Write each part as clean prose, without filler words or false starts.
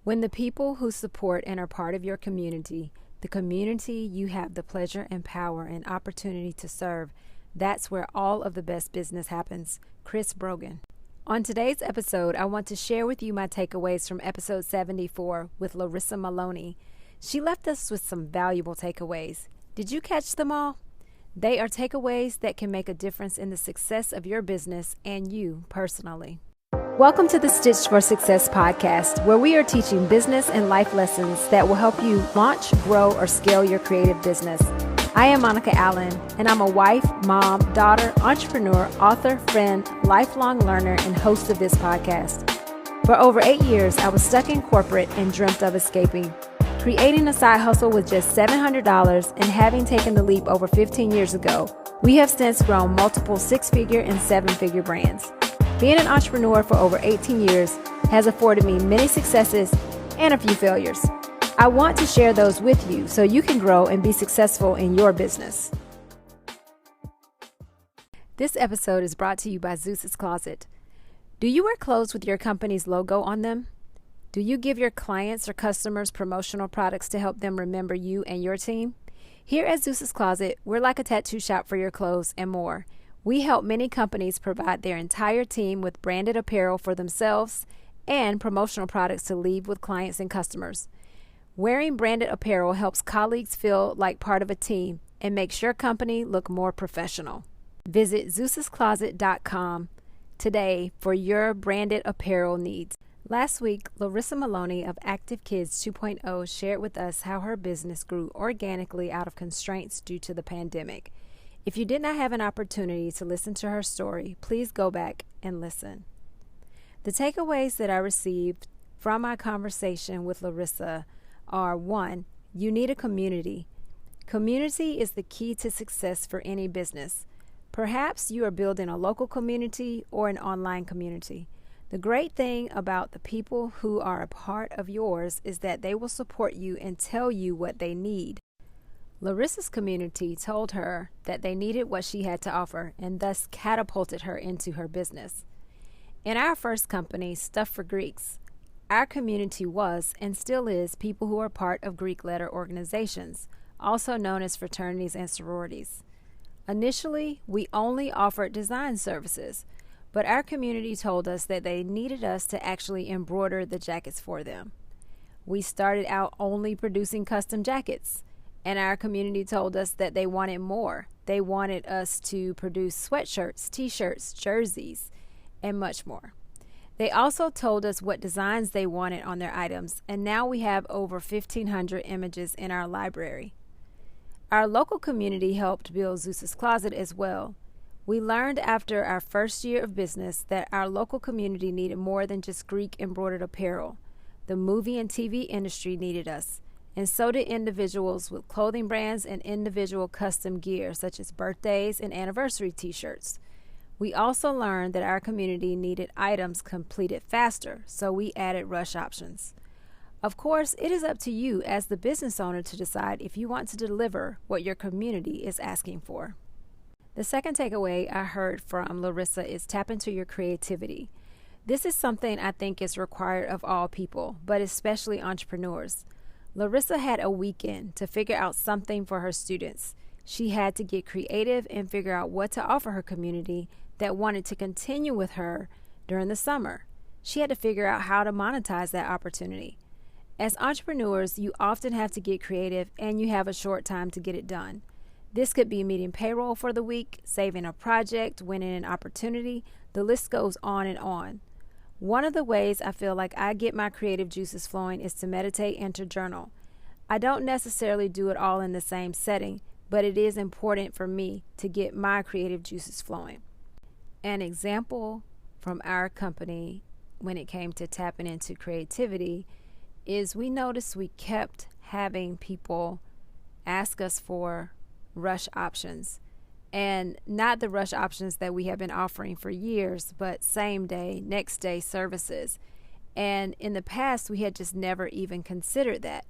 When the people who support and are part of your community, the community you have the pleasure and power and opportunity to serve, that's where all of the best business happens. Chris Brogan. On today's episode, I want to share with you my takeaways from episode 74 with Larissa Maloney. She left us with some valuable takeaways. Did you catch them all? They are takeaways that can make a difference in the success of your business and you personally. Welcome to the Stitched for Success podcast, where we are teaching business and life lessons that will help you launch, grow, or scale your creative business. I am Monica Allen, and I'm a wife, mom, daughter, entrepreneur, author, friend, lifelong learner, and host of this podcast. For over 8 years, I was stuck in corporate and dreamt of escaping. Creating a side hustle with just $700 and having taken the leap over 15 years ago, we have since grown multiple six-figure and seven-figure brands. Being an entrepreneur for over 18 years has afforded me many successes and a few failures. I want to share those with you so you can grow and be successful in your business. This episode is brought to you by Zeus's Closet. Do you wear clothes with your company's logo on them? Do you give your clients or customers promotional products to help them remember you and your team? Here at Zeus's Closet, we're like a tattoo shop for your clothes and more. We help many companies provide their entire team with branded apparel for themselves and promotional products to leave with clients and customers. Wearing branded apparel helps colleagues feel like part of a team and makes your company look more professional. Visit Zeus'sCloset.com today for your branded apparel needs. Last week, Larissa Maloney of Active Kids 2.0 shared with us how her business grew organically out of constraints due to the pandemic. If you did not have an opportunity to listen to her story, please go back and listen. The takeaways that I received from my conversation with Larissa are: 1, you need a community. Community is the key to success for any business. Perhaps you are building a local community or an online community. The great thing about the people who are a part of yours is that they will support you and tell you what they need. Larissa's community told her that they needed what she had to offer and thus catapulted her into her business. In our first company, Stuff for Greeks, our community was and still is people who are part of Greek letter organizations, also known as fraternities and sororities. Initially, we only offered design services, but our community told us that they needed us to actually embroider the jackets for them. We started out only producing custom jackets, and our community told us that they wanted more. They wanted us to produce sweatshirts, t-shirts, jerseys, and much more. They also told us what designs they wanted on their items, and now we have over 1,500 images in our library. Our local community helped build Zeus's Closet as well. We learned after our first year of business that our local community needed more than just Greek embroidered apparel. The movie and TV industry needed us, and so did individuals with clothing brands and individual custom gear, such as birthdays and anniversary t-shirts. We also learned that our community needed items completed faster, so we added rush options. Of course, it is up to you as the business owner to decide if you want to deliver what your community is asking for. The second takeaway I heard from Larissa is tap into your creativity. This is something I think is required of all people, but especially entrepreneurs. Larissa had a weekend to figure out something for her students. She had to get creative and figure out what to offer her community that wanted to continue with her during the summer. She had to figure out how to monetize that opportunity. As entrepreneurs, you often have to get creative and you have a short time to get it done. This could be meeting payroll for the week, saving a project, winning an opportunity. The list goes on and on. One of the ways I feel like I get my creative juices flowing is to meditate and to journal. I don't necessarily do it all in the same setting, but it is important for me to get my creative juices flowing. An example from our company when it came to tapping into creativity is we noticed we kept having people ask us for rush options. And not the rush options that we have been offering for years, but same day, next day services. And in the past, we had just never even considered that.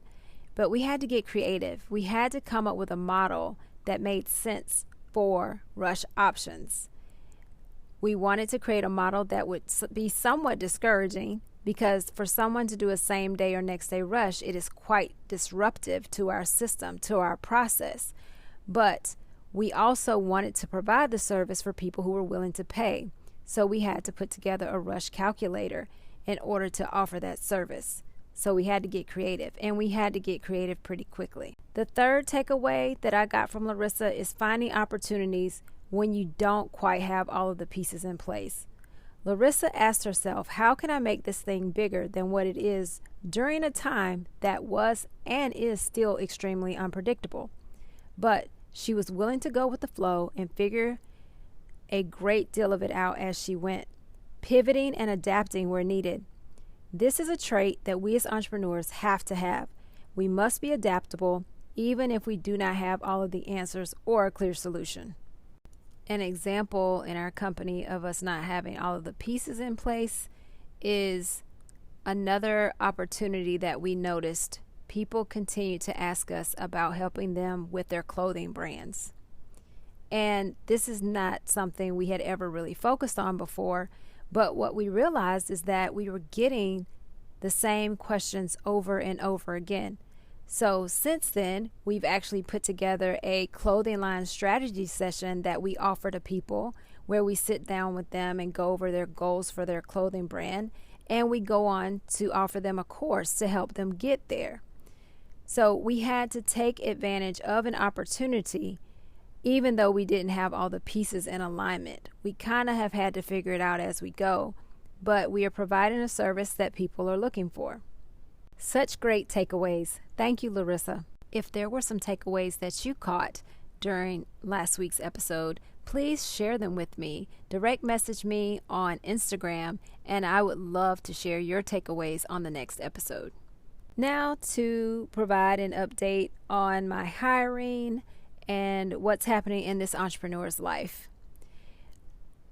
But we had to get creative. We had to come up with a model that made sense for rush options. We wanted to create a model that would be somewhat discouraging because for someone to do a same day or next day rush, it is quite disruptive to our system, to our process. But we also wanted to provide the service for people who were willing to pay. So we had to put together a rush calculator in order to offer that service. So we had to get creative, and we had to get creative pretty quickly. The third takeaway that I got from Larissa is finding opportunities when you don't quite have all of the pieces in place. Larissa asked herself, how can I make this thing bigger than what it is during a time that was and is still extremely unpredictable? But she was willing to go with the flow and figure a great deal of it out as she went, pivoting and adapting where needed. This is a trait that we as entrepreneurs have to have. We must be adaptable, even if we do not have all of the answers or a clear solution. An example in our company of us not having all of the pieces in place is another opportunity that we noticed. People continue to ask us about helping them with their clothing brands. And this is not something we had ever really focused on before, but what we realized is that we were getting the same questions over and over again. So since then, we've actually put together a clothing line strategy session that we offer to people, where we sit down with them and go over their goals for their clothing brand, and we go on to offer them a course to help them get there. So we had to take advantage of an opportunity, even though we didn't have all the pieces in alignment. We kind of have had to figure it out as we go, but we are providing a service that people are looking for. Such great takeaways. Thank you, Larissa. If there were some takeaways that you caught during last week's episode, please share them with me. Direct message me on Instagram, and I would love to share your takeaways on the next episode. Now to provide an update on my hiring and what's happening in this entrepreneur's life.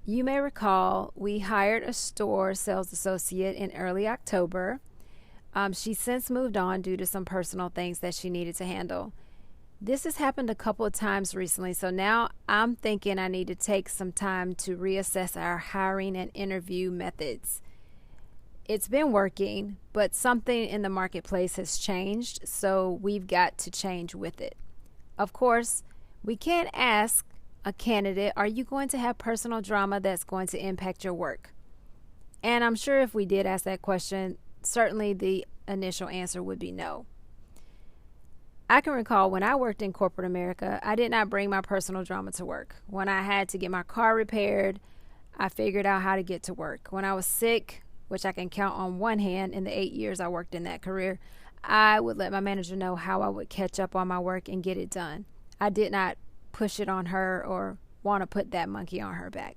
You may recall we hired a store sales associate in early October. She's since moved on due to some personal things that she needed to handle. This has happened a couple of times recently, so now I'm thinking I need to take some time to reassess our hiring and interview methods. It's been working, but something in the marketplace has changed, so we've got to change with it. Of course, we can't ask a candidate, are you going to have personal drama that's going to impact your work? And I'm sure if we did ask that question, certainly the initial answer would be no. I can recall when I worked in corporate America, I did not bring my personal drama to work. When I had to get my car repaired, I figured out how to get to work. When I was sick, which I can count on one hand in the 8 years I worked in that career, I would let my manager know how I would catch up on my work and get it done. I did not push it on her or want to put that monkey on her back.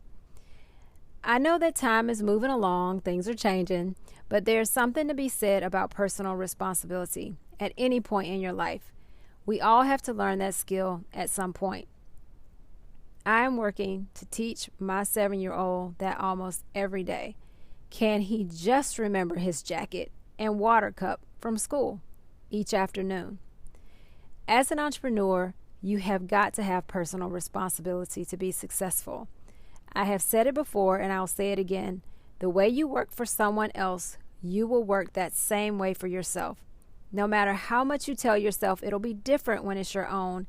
I know that time is moving along, things are changing, but there's something to be said about personal responsibility at any point in your life. We all have to learn that skill at some point. I am working to teach my 7-year-old that almost every day. Can he just remember his jacket and water cup from school each afternoon? As an entrepreneur, you have got to have personal responsibility to be successful. I have said it before and I'll say it again. The way you work for someone else, you will work that same way for yourself. No matter how much you tell yourself it'll be different when it's your own,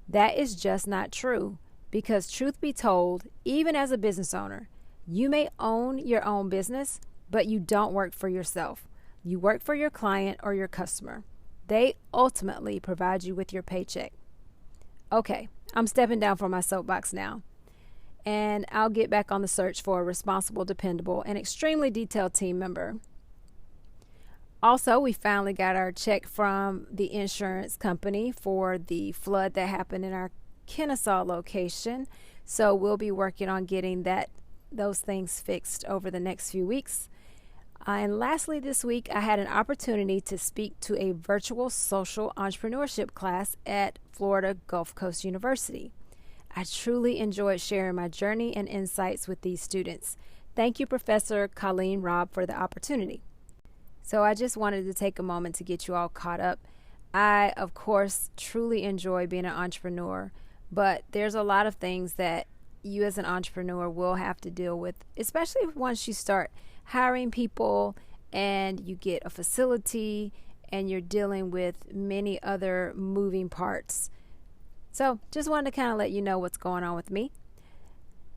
that is just not true. Because truth be told, even as a business owner, you may own your own business, but you don't work for yourself. You work for your client or your customer. They ultimately provide you with your paycheck. Okay, I'm stepping down from my soapbox now. And I'll get back on the search for a responsible, dependable, and extremely detailed team member. Also, we finally got our check from the insurance company for the flood that happened in our Kennesaw location. So we'll be working on getting those things fixed over the next few weeks. And lastly, this week, I had an opportunity to speak to a virtual social entrepreneurship class at Florida Gulf Coast University. I truly enjoyed sharing my journey and insights with these students. Thank you, Professor Colleen Robb, for the opportunity. So I just wanted to take a moment to get you all caught up. I, of course, truly enjoy being an entrepreneur, but there's a lot of things that you as an entrepreneur will have to deal with, especially once you start hiring people and you get a facility and you're dealing with many other moving parts. So just wanted to kind of let you know what's going on with me.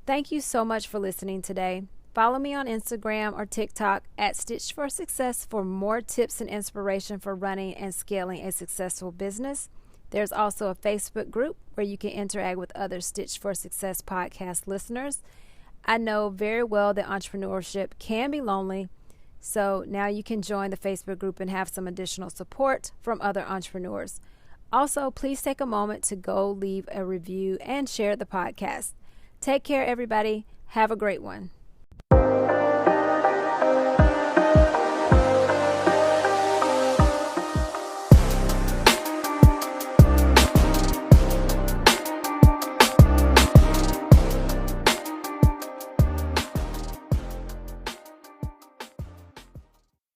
Thank you so much for listening today. Follow me on Instagram or TikTok at Stitch for Success for more tips and inspiration for running and scaling a successful business. There's also a Facebook group where you can interact with other Stitch for Success podcast listeners. I know very well that entrepreneurship can be lonely, so now you can join the Facebook group and have some additional support from other entrepreneurs. Also, please take a moment to go leave a review and share the podcast. Take care, everybody. Have a great one.